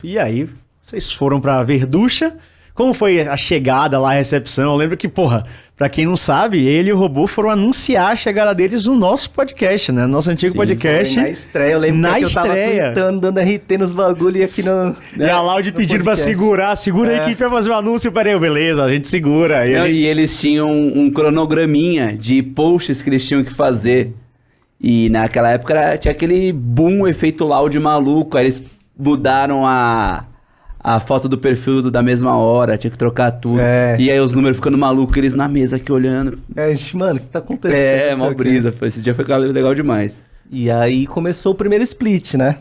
E aí, vocês foram pra Verducha. Como foi a chegada lá, a recepção? Eu lembro que, porra, pra quem não sabe, ele e o Robô foram anunciar a chegada deles no nosso podcast, né? Nosso antigo podcast. Foi na estreia, eu lembro que eu tava tweetando, dando RT nos bagulho e aqui no... E a Loud pedindo pra segurar, segura aí que a gente vai fazer o anúncio. Peraí, beleza, a gente segura. E eles tinham um cronograminha de posts que eles tinham que fazer. E naquela época tinha aquele boom, efeito Loud maluco, aí eles mudaram a foto do perfil da mesma hora, tinha que trocar tudo. E aí os números ficando malucos, eles na mesa aqui olhando. Mano, o que tá acontecendo? Mó brisa. Esse dia foi legal demais. E aí começou o primeiro split, né?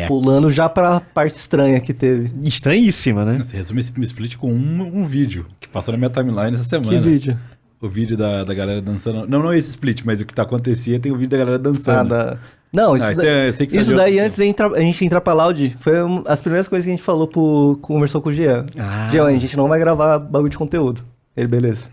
Pulando já pra parte estranha que teve. Estranhíssima, né? Você resume esse split com um vídeo que passou na minha timeline essa semana. Que vídeo? O vídeo da galera dançando. Não esse split, mas o que acontecia tem o vídeo da galera dançando. Não, isso daí antes a gente entrar pra Loud, foi as primeiras coisas que a gente falou, conversou com o Jean. Jean, a gente não vai gravar bagulho de conteúdo. Ele, beleza.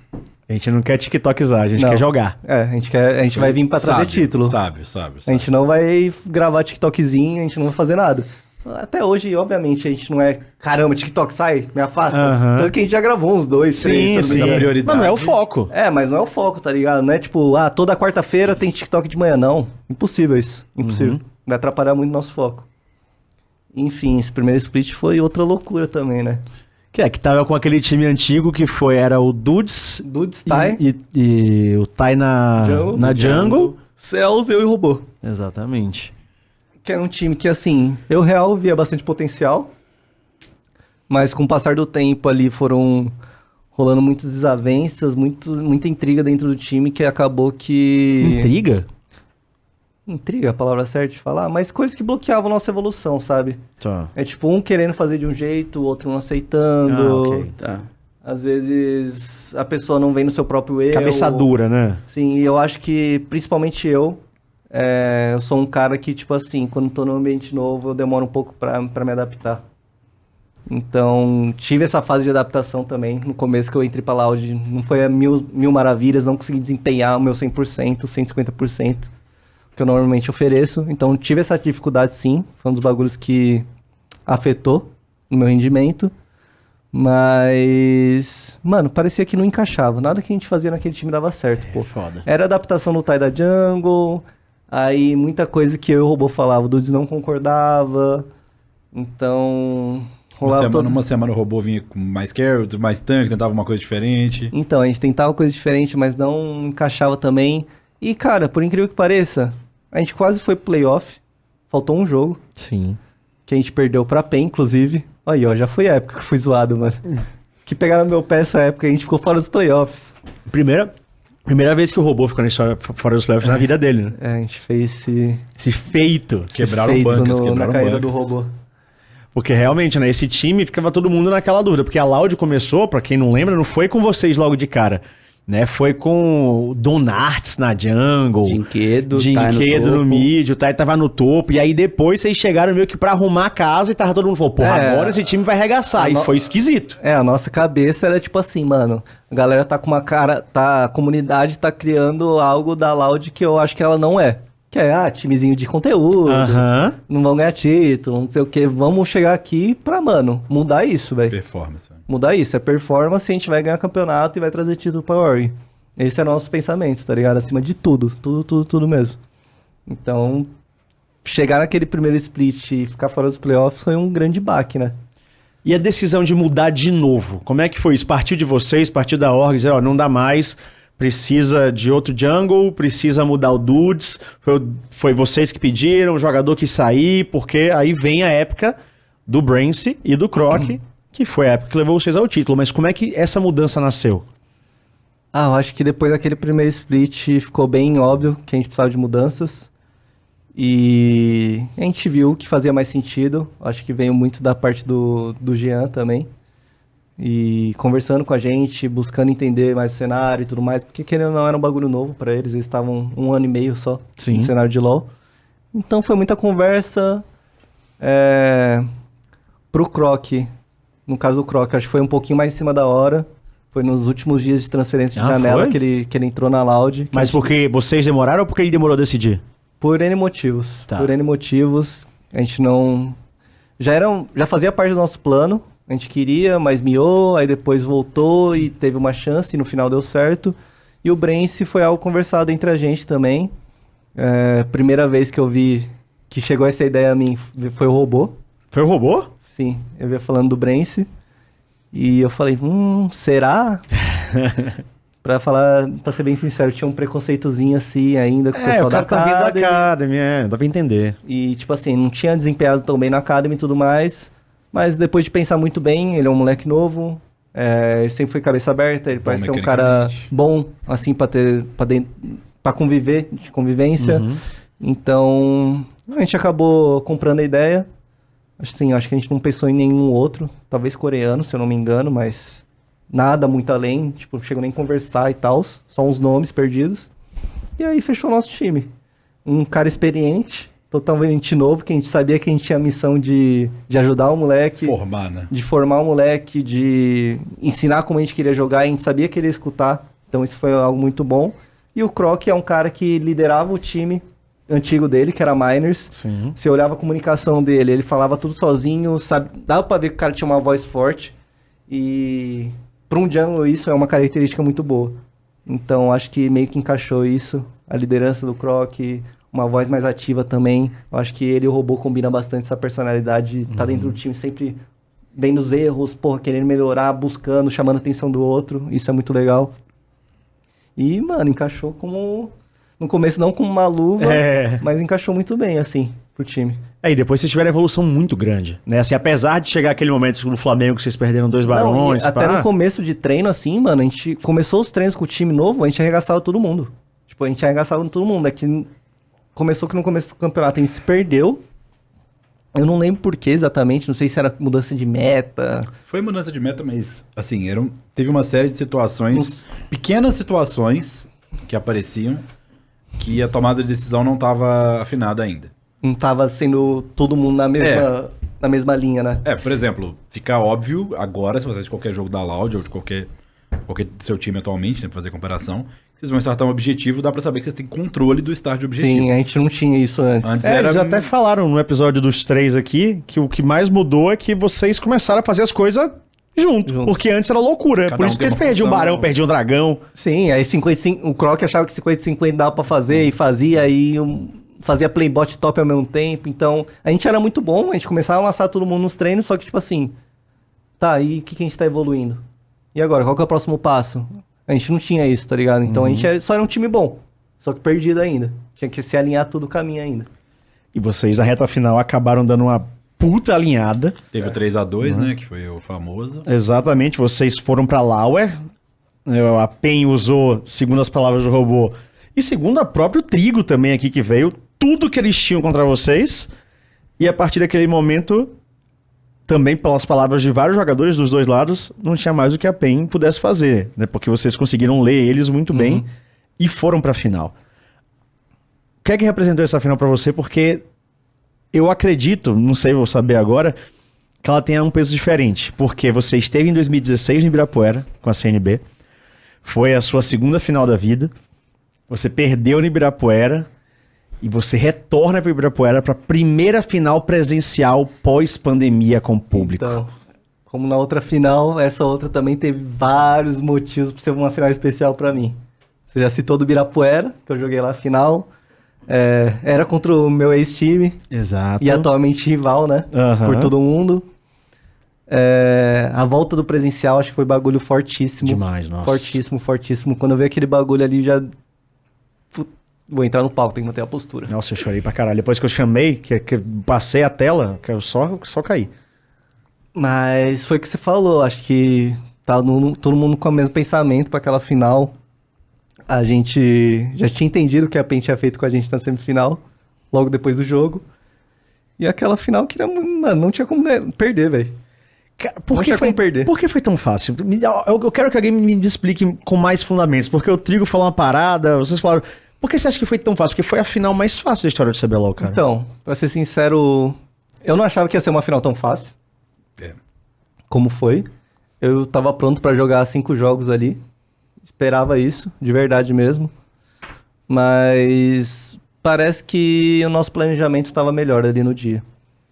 A gente não quer TikTokizar, a gente quer jogar. A gente vai vir pra trazer título. Sábio. A gente não vai gravar TikTokzinho, a gente não vai fazer nada. Até hoje, obviamente, a gente não é... Caramba, TikTok sai, me afasta. Tanto que a gente já gravou uns 2, 3. Sim. Prioridade. Mas não é o foco. Mas não é o foco, tá ligado? Não é tipo, toda quarta-feira tem TikTok de manhã, não. Impossível isso. Impossível. Vai atrapalhar muito o nosso foco. Enfim, esse primeiro split foi outra loucura também, né? Que tava com aquele time antigo que era o Dudes, Tai. E o Tai na Jungle. Cells, eu e o Robô. Exatamente. Que era um time que, assim, eu real via bastante potencial, mas com o passar do tempo ali foram rolando muitas desavenças, muita intriga dentro do time que acabou que... Intriga? Intriga, a palavra certa de falar, mas coisas que bloqueavam a nossa evolução, sabe? Tá. É tipo, um querendo fazer de um jeito, o outro não aceitando. Ok, tá. Às vezes a pessoa não vem no seu próprio erro. Cabeça dura, né? Sim, e eu acho que, principalmente eu sou um cara que, tipo assim, quando tô num ambiente novo, eu demoro um pouco pra me adaptar. Então, tive essa fase de adaptação também. No começo que eu entrei pra Loud, não foi a mil maravilhas, não consegui desempenhar o meu 100%, 150%, que eu normalmente ofereço. Então, tive essa dificuldade sim, foi um dos bagulhos que afetou no meu rendimento. Mas, mano, parecia que não encaixava. Nada que a gente fazia naquele time dava certo, pô. Foda. Era adaptação no Tai da Jungle, aí muita coisa que eu e o Robô falava, o Dudes não concordava, então... Uma semana o Robô vinha com mais carry, mais tanque, tentava uma coisa diferente. Então, a gente tentava coisa diferente, mas não encaixava também. E, cara, por incrível que pareça, a gente quase foi pro playoff, faltou um jogo. Sim. Que a gente perdeu pra PEN, inclusive. Aí, ó, já foi a época que eu fui zoado, mano. Que pegaram no meu pé essa época, a gente ficou fora dos playoffs. Primeira vez que o Robô ficou fora dos playoffs na vida dele, né? A gente fez esse feito. Quebraram bancas, na caída do Robô. Porque realmente, né, esse time ficava todo mundo naquela dúvida, porque a Loud começou, pra quem não lembra, não foi com vocês logo de cara, né, foi com o Donarts na Jungle, Dinquedo no mid, o Tai tava no topo, e aí depois vocês chegaram meio que pra arrumar a casa e tava todo mundo falou, porra, agora esse time vai arregaçar, e foi esquisito. A nossa cabeça era tipo assim, mano, a galera tá com uma cara, a comunidade tá criando algo da Loud que eu acho que ela não é. Que é, timezinho de conteúdo, não vão ganhar título, não sei o que. Vamos chegar aqui pra, mano, mudar isso, velho. Performance. Mudar isso, é performance, a gente vai ganhar campeonato e vai trazer título pra Org. Esse é o nosso pensamento, tá ligado? Acima de tudo mesmo. Então, chegar naquele primeiro split e ficar fora dos playoffs foi um grande baque, né? E a decisão de mudar de novo, como é que foi isso? Partiu de vocês, partiu da Org, dizer, ó, não dá mais... Precisa de outro jungle, precisa mudar o Dudes, foi vocês que pediram, o jogador que sair, porque aí vem a época do Brance e do Croc, que foi a época que levou vocês ao título. Mas como é que essa mudança nasceu? Eu acho que depois daquele primeiro split ficou bem óbvio que a gente precisava de mudanças. E a gente viu que fazia mais sentido, acho que veio muito da parte do Jean também. E conversando com a gente, buscando entender mais o cenário e tudo mais, porque querendo ou não era um bagulho novo pra eles estavam 1 ano e meio só no cenário de LoL. Então foi muita conversa. Pro Croc, no caso do Croc, acho que foi um pouquinho mais em cima da hora. Foi nos últimos dias de transferência de janela que ele entrou na Loud. Mas porque vocês demoraram ou porque ele demorou a decidir? Por N motivos. Tá. Por N motivos, a gente não já fazia parte do nosso plano. A gente queria, mas miou, aí depois voltou e teve uma chance e no final deu certo. E o Brance foi algo conversado entre a gente também. Primeira vez que eu vi que chegou essa ideia a mim foi o Robô. Foi o robô? Sim, eu ia falando do Brance. E eu falei, será? Pra ser bem sincero, tinha um preconceitozinho assim ainda com o pessoal da tá vindo da Academy. Academy, dá pra entender. E, tipo assim, não tinha desempenhado tão bem na Academy e tudo mais. Mas depois de pensar muito bem, ele é um moleque novo. Ele sempre foi cabeça aberta. Ele parece ser um cara bom, assim, pra conviver, de convivência. Uhum. Então, a gente acabou comprando a ideia. Assim, acho que a gente não pensou em nenhum outro. Talvez coreano, se eu não me engano, mas nada muito além. Tipo, não chegou nem a conversar e tal. Só uns nomes perdidos. E aí fechou o nosso time. Um cara experiente, totalmente novo, que a gente sabia que a gente tinha a missão de ajudar o moleque. Formar, né? De formar o moleque, de ensinar como a gente queria jogar. E a gente sabia que ele ia escutar. Então isso foi algo muito bom. E o Croc é um cara que liderava o time antigo dele, que era Miners. Sim. Você olhava a comunicação dele, ele falava tudo sozinho, sabe? Dava pra ver que o cara tinha uma voz forte. E para um jungle isso é uma característica muito boa. Então acho que meio que encaixou isso. A liderança do Croc, uma voz mais ativa também. Eu acho que ele e o Robô combinam bastante essa personalidade. Tá dentro do time sempre vendo os erros, querendo melhorar, buscando, chamando a atenção do outro. Isso é muito legal. E, mano, encaixou como... No começo não como uma luva, mas encaixou muito bem, assim, pro time. E depois vocês tiveram uma evolução muito grande, né? Assim, apesar de chegar aquele momento no Flamengo que vocês perderam 2 barões... Até no começo de treino, assim, mano, a gente começou os treinos com o time novo, a gente arregaçava todo mundo. Tipo, a gente arregaçava todo mundo. É que começou que no começo do campeonato a gente se perdeu. Eu não lembro por que exatamente, não sei se era mudança de meta. Foi mudança de meta, mas, assim, teve uma série de situações, pequenas situações que apareciam, que a tomada de decisão não estava afinada ainda. Não tava sendo todo mundo na mesma linha, né? Por exemplo, fica óbvio agora, se vocês de qualquer jogo da Loud ou de qualquer do seu time atualmente, né, pra fazer comparação, vocês vão startar um objetivo, dá pra saber que vocês têm controle do start de objetivo. Sim, a gente não tinha isso antes. Eles até falaram no episódio dos 3 aqui que o que mais mudou é que vocês começaram a fazer as coisas junto. Porque antes era loucura. Por isso que vocês perdiam o barão, perdiam o dragão. Sim, aí 55, o Croc achava que 50-50 dava pra fazer e fazia, aí fazia playbot top ao mesmo tempo. Então, a gente era muito bom, a gente começava a amassar todo mundo nos treinos, só que tipo assim, tá, e o que a gente tá evoluindo? E agora, qual que é o próximo passo? A gente não tinha isso, tá ligado? Então a gente só era um time bom, só que perdido ainda. Tinha que se alinhar tudo o caminho ainda. E vocês, na reta final, acabaram dando uma puta alinhada. Teve o 3-2, né? Que foi o famoso. Exatamente, vocês foram pra Lauer. A PEN usou, segundo as palavras do Robô, e segundo a próprio Trigo também aqui que veio, tudo que eles tinham contra vocês. E a partir daquele momento, também pelas palavras de vários jogadores dos dois lados, não tinha mais o que a PEN pudesse fazer, né? Porque vocês conseguiram ler eles muito bem e foram pra final. O que é que representou essa final pra você? Porque eu acredito, não sei, vou saber agora, que ela tenha um peso diferente. Porque você esteve em 2016 no Ibirapuera com a CNB, foi a sua segunda final da vida, você perdeu no Ibirapuera e você retorna para o Ibirapuera para a primeira final presencial pós-pandemia com o público. Então, como na outra final, essa outra também teve vários motivos para ser uma final especial para mim. Você já citou do Ibirapuera, que eu joguei lá a final. Era contra o meu ex-time. Exato. E atualmente rival, né? Por todo mundo. A volta do presencial, acho que foi bagulho fortíssimo. Demais, nossa. Fortíssimo, fortíssimo. Quando eu vi aquele bagulho ali, já... Vou entrar no palco, tem que manter a postura. Nossa, eu chorei pra caralho. Depois que eu chamei, que passei a tela, que eu só caí. Mas foi o que você falou, acho que tá todo mundo com o mesmo pensamento para aquela final. A gente já tinha entendido o que a PEN tinha feito com a gente na semifinal, logo depois do jogo. E aquela final que não tinha como perder, velho. Por que foi tão fácil? Eu quero que alguém me explique com mais fundamentos. Porque o Trigo falou uma parada, vocês falaram... Por que você acha que foi tão fácil? Porque foi a final mais fácil da história do CBLOL, cara. Então, pra ser sincero, eu não achava que ia ser uma final tão fácil. Como foi. Eu tava pronto pra jogar 5 jogos ali. Esperava isso, de verdade mesmo. Mas parece que o nosso planejamento estava melhor ali no dia.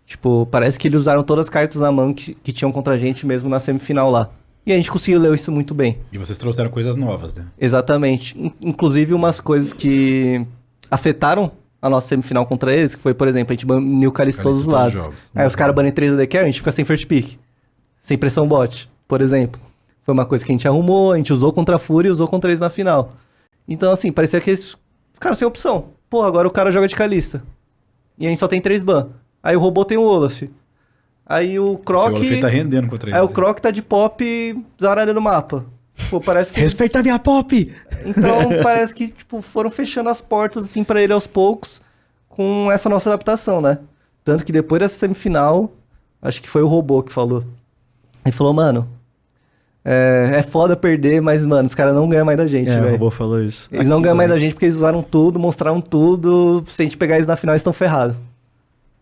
Tipo, parece que eles usaram todas as cartas na mão que tinham contra a gente mesmo na semifinal lá. E a gente conseguiu ler isso muito bem. E vocês trouxeram coisas novas, né? Exatamente. Inclusive umas coisas que afetaram a nossa semifinal contra eles, que foi, por exemplo, a gente baniu o Calisto todos os lados. Aí os caras banem 3 AD Carry, a gente fica sem first pick. Sem pressão bot, por exemplo. Foi uma coisa que a gente arrumou, a gente usou contra a Fúria e usou contra eles na final. Então, assim, parecia que eles ficaram sem opção. Pô, agora o cara joga de Kalista. E a gente só tem 3 ban. Aí o robô tem o Olaf. Aí o Croc... O Olaf tá rendendo contra eles. Aí o Croc tá de pop zaralhando no mapa. Pô, parece que... Respeita a minha pop! Então, parece que, tipo, foram fechando as portas, assim, pra ele aos poucos, com essa nossa adaptação, né? Tanto que depois dessa semifinal, acho que foi o robô que falou. Ele falou, mano, é foda perder, mas, mano, os caras não ganham mais da gente, O velho. robô falou isso. Eles não ganham mais da gente porque eles usaram tudo, mostraram tudo. Se a gente pegar eles na final, eles estão ferrados.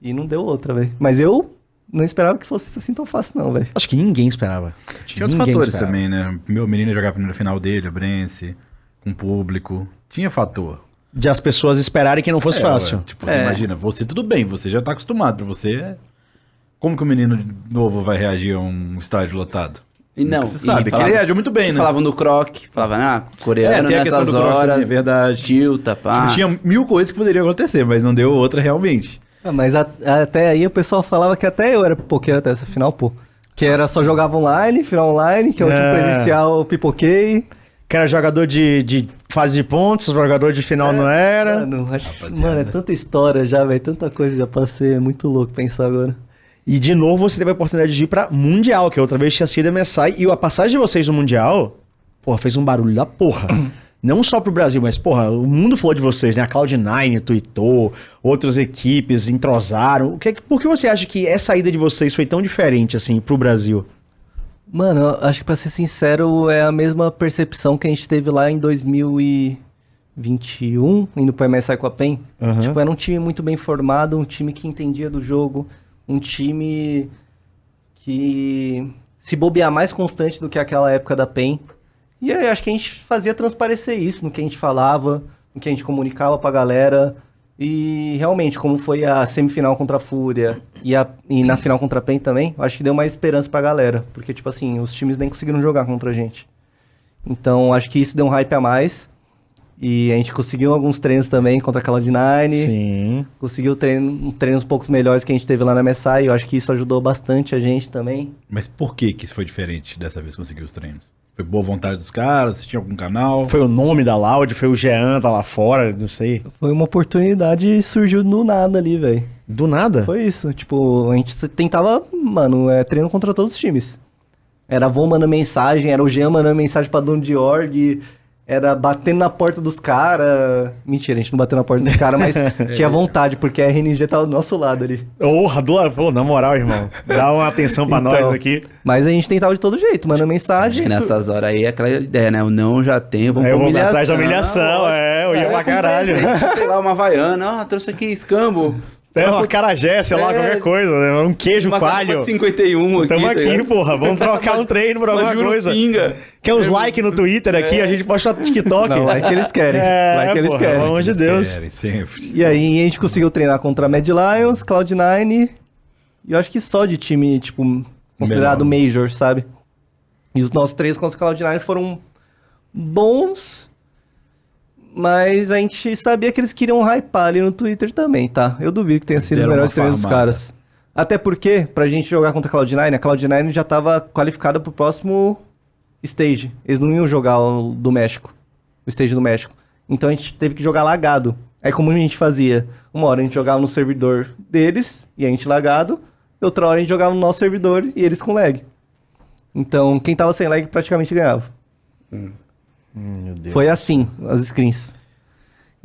E não deu outra, velho. Mas eu não esperava que fosse assim tão fácil, não, velho. Acho que ninguém esperava. Tinha outros fatores também, né? Meu menino ia jogar a primeira final dele, a Brence, com o público. Tinha fator. De as pessoas esperarem que não fosse fácil. Tipo, você imagina, você tudo bem, você já tá acostumado. Pra você, como que o menino novo vai reagir a um estádio lotado? E não, Você sabe, que ele reagiu muito bem, né? Falavam no Croc, falavam, coreano tem a questão nessas do Croc horas, também, é verdade. tilta, pá. Tipo, tinha 1000 coisas que poderiam acontecer, mas não deu outra realmente. Ah, mas até aí o pessoal falava que até eu era pipoqueiro até essa final, pô. Que era só jogava online, final online, que é o último presencial, eu pipoquei. Que era jogador de fase de pontos, jogador de final não era. Mano, é tanta história já, velho. Tanta coisa já passei. É muito louco pensar agora. E de novo você teve a oportunidade de ir pra Mundial, que outra vez tinha sido a MSI. E a passagem de vocês no Mundial, porra, fez um barulho da porra. Não só pro Brasil, mas, porra, o mundo falou de vocês, né? A Cloud9 tweetou, outras equipes entrosaram. Por que você acha que essa ida de vocês foi tão diferente, assim, pro Brasil? Mano, eu acho que pra ser sincero, é a mesma percepção que a gente teve lá em 2021, indo pro MSI com a PEN. Uhum. Tipo, era um time muito bem formado, um time que entendia do jogo, um time que se bobear mais constante do que aquela época da PEN. E aí, acho que a gente fazia transparecer isso no que a gente falava, no que a gente comunicava pra galera. E realmente, como foi a semifinal contra a Fúria e na final contra a PEN também, acho que deu mais esperança pra galera. Porque, tipo assim, os times nem conseguiram jogar contra a gente. Então, acho que isso deu um hype a mais. E a gente conseguiu alguns treinos também contra a Cloud9. Sim. Conseguiu treinos um pouco melhores que a gente teve lá na MSI. Eu acho que isso ajudou bastante a gente também. Mas por que isso foi diferente dessa vez conseguir os treinos? Foi boa vontade dos caras? Você tinha algum canal? Foi o nome da Loud, foi o Jean, tá lá fora, não sei. Foi uma oportunidade e surgiu do nada ali, velho. Do nada? Foi isso. Tipo, a gente tentava, mano, treino contra todos os times. Era a Von mandando mensagem, era o Jean mandando mensagem pra dono de org, era batendo na porta dos caras. Mentira, a gente não bateu na porta dos caras, mas tinha vontade, porque a RNG tava do nosso lado ali. Porra, pô, na moral, irmão. Dá uma atenção pra nós aqui. Mas a gente tentava de todo jeito, mandando mensagem. Acho que nessas horas aí é aquela ideia, né? O não já tem, vamos pra Eu vou humilhação. atrás da humilhação, hoje é pra caralho. Presente, sei lá, uma havaiana, trouxe aqui escambo. É uma acarajé, sei lá, qualquer coisa, né? Um queijo Uma coalho. capa de 51 aqui. Tamo tá aqui, ligado? porra. Vamos trocar um treino por alguma coisa. Jurupinga. Quer uns likes no Twitter aqui? A gente posta no TikTok. Não, like eles querem. Like eles porra, querem. pelo amor de Deus. Querem, sempre. E aí a gente conseguiu treinar contra Mad Lions, Cloud9, e eu acho que só de time, tipo, considerado Major, sabe? E os nossos treinos contra Cloud9 foram bons, mas a gente sabia que eles queriam hypar ali no Twitter também, tá? Eu duvido que tenha sido os Deram melhores uma treinos dos farmada. caras. Até porque, pra gente jogar contra a Cloud9 já tava qualificada pro próximo stage. Eles não iam jogar o do México, o stage do México. Então a gente teve que jogar lagado. Aí como a gente fazia? Uma hora a gente jogava no servidor deles, e a gente lagado. Outra hora a gente jogava no nosso servidor, e eles com lag. Então quem tava sem lag praticamente ganhava. Meu Deus. Foi assim, as screens.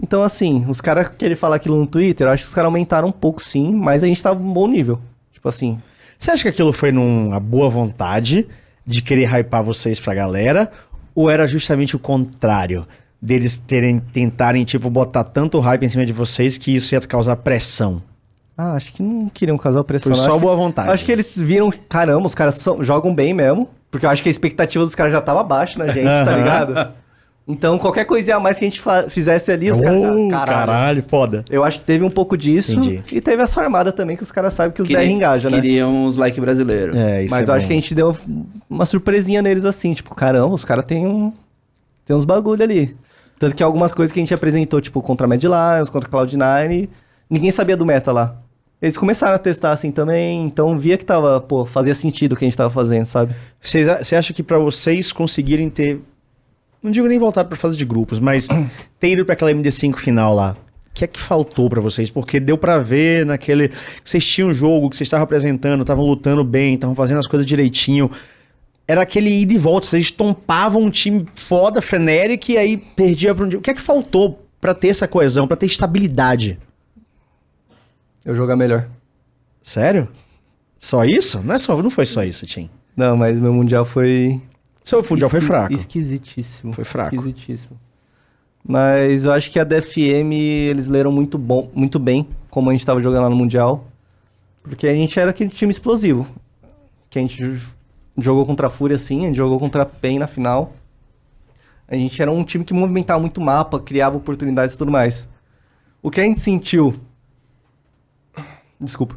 Então, assim, os caras querem falar aquilo no Twitter, eu acho que os caras aumentaram um pouco sim, mas a gente tava num bom nível. Tipo assim. Você acha que aquilo foi numa boa vontade de querer hypar vocês pra galera? Ou era justamente o contrário? Deles tentarem, tipo, botar tanto hype em cima de vocês que isso ia causar pressão? Ah, acho que não queriam causar pressão. Foi não. só Acho boa que- vontade. Acho que eles viram, caramba, os caras jogam bem mesmo. Porque eu acho que a expectativa dos caras já tava baixa na gente, tá Aham. ligado? Então, qualquer coisinha a mais que a gente fizesse ali, os caras... Caralho, foda. Eu acho que teve um pouco disso. Entendi. E teve essa armada também, que os caras sabem que os DR engajam, né? Queriam uns like brasileiro. Isso Mas eu acho que a gente deu uma surpresinha neles assim, tipo, caramba, os caras têm uns bagulho ali. Tanto que algumas coisas que a gente apresentou, tipo, contra Mad Lions, contra Cloud9, ninguém sabia do meta lá. Eles começaram a testar assim também, então via que fazia sentido o que a gente tava fazendo, sabe? Você acha que pra vocês conseguirem ter... Não digo nem voltar pra fase de grupos, mas ter ido pra aquela MD5 final lá. O que é que faltou pra vocês? Porque deu pra ver naquele... Que vocês tinham um jogo, que vocês estavam apresentando, estavam lutando bem, estavam fazendo as coisas direitinho. Era aquele ida e volta. Vocês estompavam um time foda, Fnatic, e aí perdia pra um dia. O que é que faltou pra ter essa coesão, pra ter estabilidade? Eu jogar melhor. Sério? Só isso? Não foi só isso, Tim. Não, mas meu Mundial foi... Seu Mundial foi fraco. Esquisitíssimo. Foi fraco. Esquisitíssimo. Mas eu acho que a DFM, eles leram muito bem, como a gente tava jogando lá no Mundial. Porque a gente era aquele time explosivo. Que a gente jogou contra a Fúria, assim, a gente jogou contra a PEN na final. A gente era um time que movimentava muito mapa, criava oportunidades e tudo mais. O que a gente sentiu... Desculpa.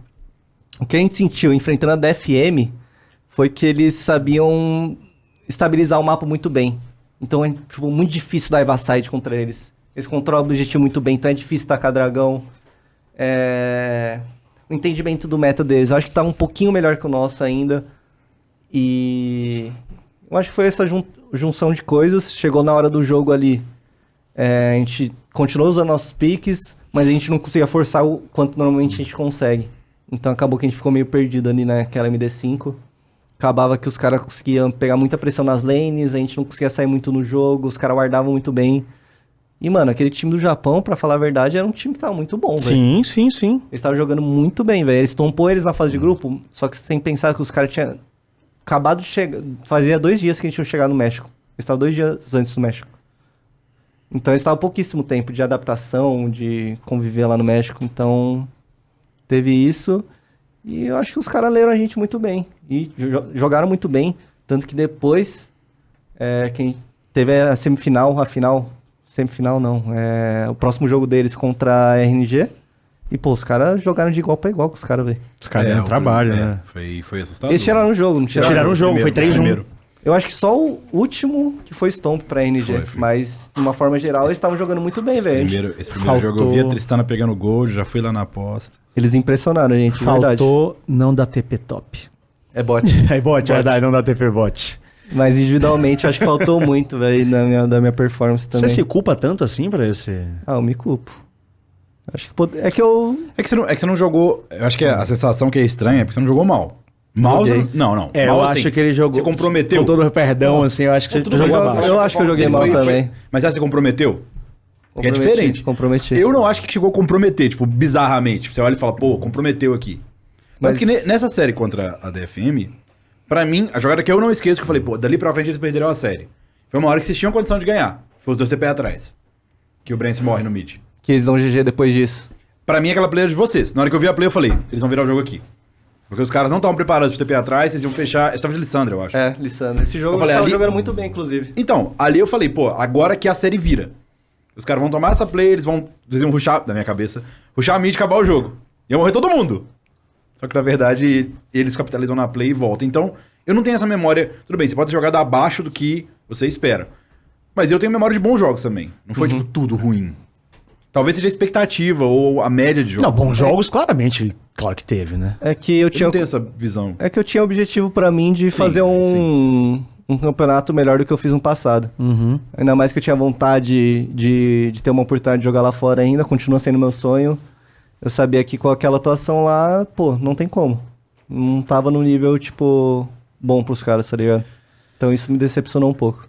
O que a gente sentiu enfrentando a DFM foi que eles sabiam estabilizar o mapa muito bem. Então é muito difícil dar Evanside contra eles. Eles controlam o objetivo muito bem, então é difícil tacar dragão. O entendimento do meta deles, eu acho que tá um pouquinho melhor que o nosso ainda. E eu acho que foi essa junção de coisas. Chegou na hora do jogo ali, a gente continuou usando nossos piques, mas a gente não conseguia forçar o quanto normalmente a gente consegue. Então acabou que a gente ficou meio perdido ali naquela MD5. Acabava que os caras conseguiam pegar muita pressão nas lanes, a gente não conseguia sair muito no jogo, os caras guardavam muito bem. E, mano, aquele time do Japão, pra falar a verdade, era um time que tava muito bom, velho. Sim. Eles estavam jogando muito bem, velho. Eles tompou eles na fase de grupo, só que sem pensar que os caras tinham acabado de chegar... Fazia 2 dias que a gente tinha chegado no México. Eles estavam 2 dias antes do México. Então eles estavam pouquíssimo tempo de adaptação, de conviver lá no México. Então, teve isso... E eu acho que os caras leram a gente muito bem. E jogaram muito bem. Tanto que depois, quem teve a semifinal, semifinal não. O próximo jogo deles contra a RNG. E, pô, os caras jogaram de igual pra igual com os caras, velho. Os caras deram trabalho, né? Foi assustador. Eles tiraram o jogo, não tiraram? Tiraram o jogo, foi 3-1. Eu acho que só o último que foi Stomp pra RNG. Foi. Mas, de uma forma geral, eles estavam jogando muito bem, velho. Esse primeiro jogo eu vi a Tristana pegando gol, já fui lá na aposta. Eles impressionaram a gente, de verdade. Faltou não dar TP top. É bot. É bot, é verdade, não dá TP bot. Mas individualmente, eu acho que faltou muito, velho, da minha performance também. Você se culpa tanto assim pra esse... Ah, eu me culpo. Acho que é que eu... É que você não jogou... Eu acho que a sensação que é estranha é porque você não jogou mal. Mal? Joguei. Não. Mal, eu acho que ele jogou... Você comprometeu? Com todo o perdão, assim, eu acho que você jogou abaixo. Eu acho que eu joguei mal também. Mas você comprometeu? É diferente. Comprometi. Eu não acho que chegou a comprometer, tipo, bizarramente. Você olha e fala, pô, comprometeu aqui. Mas que nessa série contra a DFM, pra mim, a jogada que eu não esqueço, que eu falei, pô, dali pra frente eles perderam a série. Foi uma hora que vocês tinham condição de ganhar. Foi os 2 TP atrás. Que o Brence morre no mid. Que eles dão GG depois disso. Pra mim, aquela play era de vocês. Na hora que eu vi a play, eu falei, eles vão virar o jogo aqui. Porque os caras não estavam preparados pro TP atrás, eles iam fechar... Eles estavam de Lissandra, eu acho. Lissandra. Esse jogo eu falei, tava ali... jogando muito bem, inclusive. Então, ali eu falei, pô, agora que a série vira. Os caras vão tomar essa play, eles iam rushar, na minha cabeça, rushar a mid e acabar o jogo. Ia morrer todo mundo. Só que, na verdade, eles capitalizam na play e voltam. Então, eu não tenho essa memória... Tudo bem, você pode ter jogado abaixo do que você espera. Mas eu tenho memória de bons jogos também. Não foi, tipo, tudo ruim. Talvez seja a expectativa ou a média de jogos. Não, bons jogos, claramente, claro que teve, né? É que eu tinha... não tenho essa visão. É que eu tinha objetivo pra mim de fazer um campeonato melhor do que eu fiz no passado. Ainda mais que eu tinha vontade de ter uma oportunidade de jogar lá fora ainda, continua sendo meu sonho. Eu sabia que com aquela atuação lá, pô, não tem como. Não tava no nível, tipo, bom pros caras, tá ligado? Então isso me decepcionou um pouco.